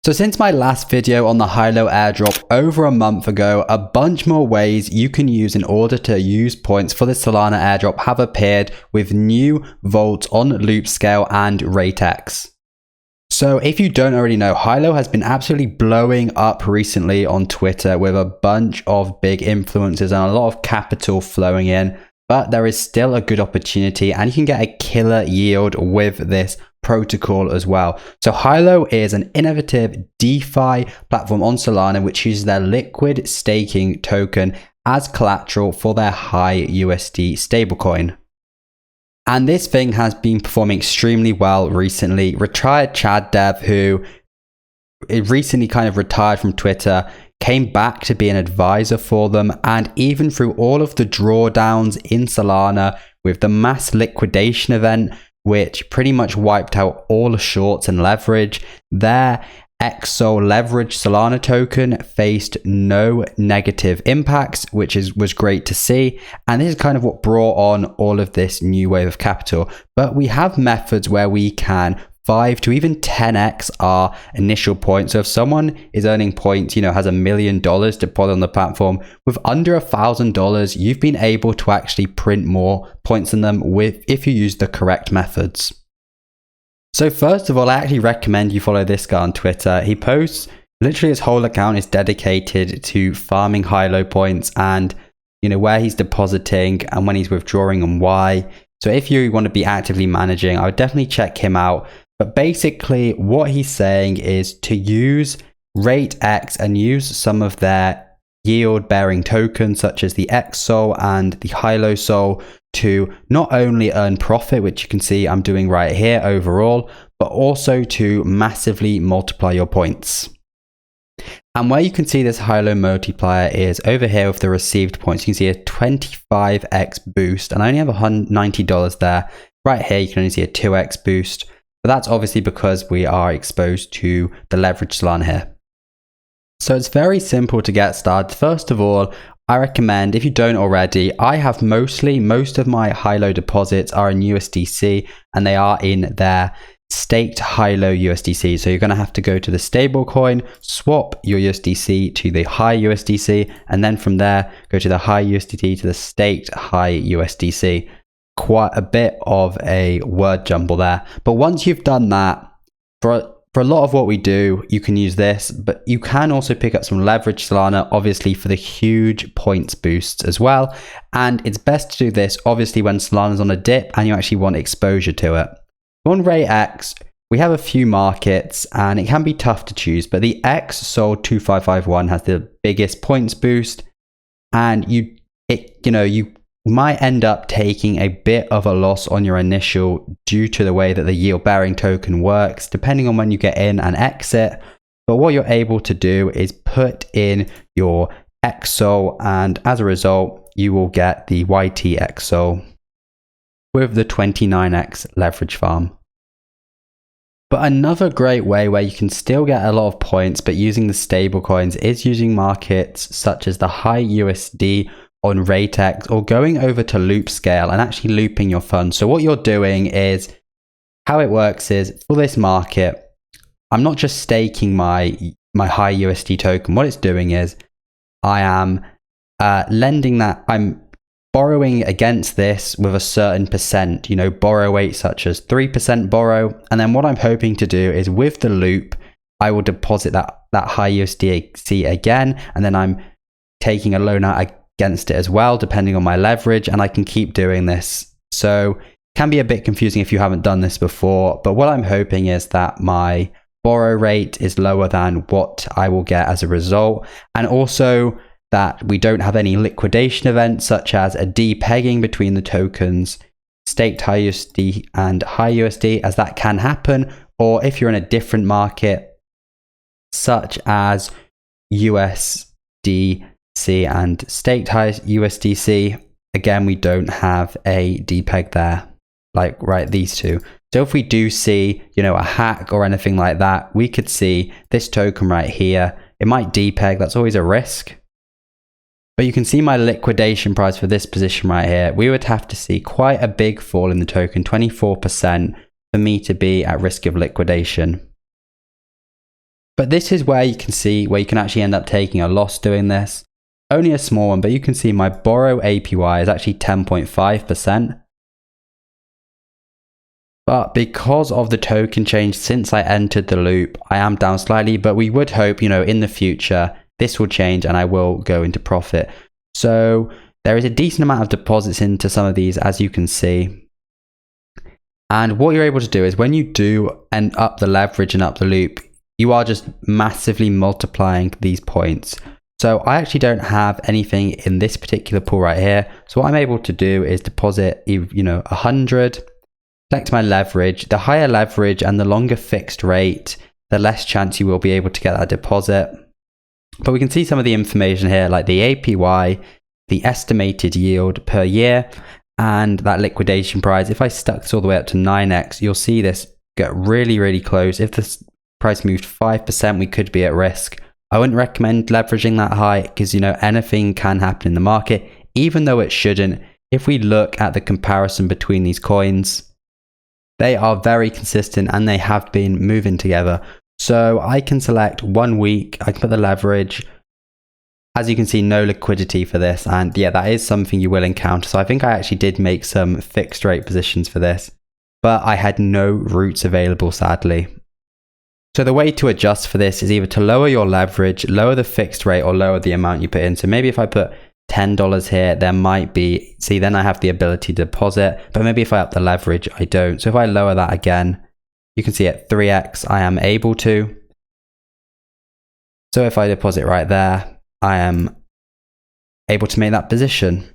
So since my last video on the Hylo airdrop over a month ago, a bunch more ways you can use in order to use points for the Solana airdrop have appeared with new vaults on Loopscale and RateX. So if you don't already know, Hylo has been absolutely blowing up recently on Twitter with a bunch of big influencers and a lot of capital flowing in, but there is still a good opportunity and you can get a killer yield with this protocol as well. So Hylo is an innovative DeFi platform on Solana which uses their liquid staking token as collateral for their hyUSD stablecoin. And this thing has been performing extremely well recently. Retired Chad Dev, who recently kind of retired from Twitter, came back to be an advisor for them, and even through all of the drawdowns in Solana with the mass liquidation event, which pretty much wiped out all the shorts and leverage, their XSOL leverage Solana token faced no negative impacts, which was great to see. And this is kind of what brought on all of this new wave of capital. But we have methods where we can 5 to even 10x our initial points. So if someone is earning points, has $1 million deployed on the platform, with under $1,000, you've been able to actually print more points than them if you use the correct methods. So first of all, I actually recommend you follow this guy on Twitter. He posts, literally his whole account is dedicated to farming Hylo points and, where he's depositing and when he's withdrawing and why. So if you want to be actively managing, I would definitely check him out. But basically what he's saying is to use RateX and use some of their yield bearing tokens such as the XSOL and the Hylo Sol to not only earn profit, which you can see I'm doing right here overall, but also to massively multiply your points. And where you can see this Hylo multiplier is over here with the received points. You can see a 25x boost, and I only have $90 there. Right here you can only see a 2x boost, but that's obviously because we are exposed to the leverage Solana here. So it's very simple to get started. First of all, I recommend, if you don't already, I have most of my Hylo deposits are in USDC and they are in their staked Hylo USDC. So you're going to have to go to the stablecoin, swap your USDC to the hyUSDC, and then from there, go to the hyUSDT to the staked hyUSDC. Quite a bit of a word jumble there. But once you've done that, for a lot of what we do, you can use this, but you can also pick up some leverage Solana, obviously for the huge points boosts as well. And it's best to do this, obviously, when Solana's on a dip and you actually want exposure to it. On RateX, we have a few markets and it can be tough to choose, but the XSOL 2551 has the biggest points boost, and you might end up taking a bit of a loss on your initial due to the way that the yield bearing token works, depending on when you get in and exit. But what you're able to do is put in your XSOL, and as a result, you will get the YT XSOL with the 29x leverage farm. But another great way where you can still get a lot of points but using the stable coins is using markets such as the hyUSD on RateX, or going over to Loopscale and actually looping your funds. So what you're doing is, how it works is, for this market, I'm not just staking my hyUSD token. What it's doing is I am lending that, I'm borrowing against this with a certain percent, borrow rate such as 3% borrow. And then what I'm hoping to do is with the loop, I will deposit that hyUSD again, and then I'm taking a loan out against it as well, depending on my leverage, and I can keep doing this. So it can be a bit confusing if you haven't done this before, but what I'm hoping is that my borrow rate is lower than what I will get as a result, and also that we don't have any liquidation events such as a depegging between the tokens staked hyUSD and hyUSD, as that can happen, or if you're in a different market such as USD and staked hyUSDC, again, we don't have a depeg there, like these two. So if we do see, a hack or anything like that, we could see this token right here. It might depeg, that's always a risk. But you can see my liquidation price for this position right here. We would have to see quite a big fall in the token, 24%, for me to be at risk of liquidation. But this is where you can see where you can actually end up taking a loss doing this. Only a small one, but you can see my borrow APY is actually 10.5%. But because of the token change since I entered the loop, I am down slightly, but we would hope, in the future, this will change and I will go into profit. So there is a decent amount of deposits into some of these, as you can see. And what you're able to do is when you do end up the leverage and up the loop, you are just massively multiplying these points. So I actually don't have anything in this particular pool right here. So what I'm able to do is deposit, 100, select my leverage. The higher leverage and the longer fixed rate, the less chance you will be able to get that deposit. But we can see some of the information here, like the APY, the estimated yield per year, and that liquidation price. If I stuck this all the way up to 9x, you'll see this get really, really close. If this price moved 5%, we could be at risk. I wouldn't recommend leveraging that high because, anything can happen in the market, even though it shouldn't. If we look at the comparison between these coins, they are very consistent and they have been moving together. So I can select 1 week, I can put the leverage. As you can see, no liquidity for this. And yeah, that is something you will encounter. So I think I actually did make some fixed rate positions for this, but I had no routes available, sadly. So the way to adjust for this is either to lower your leverage, lower the fixed rate, or lower the amount you put in. So maybe if I put $10 here, there might be, see, then I have the ability to deposit, but maybe if I up the leverage, I don't. So if I lower that again, you can see at 3x, I am able to. So if I deposit right there, I am able to make that position.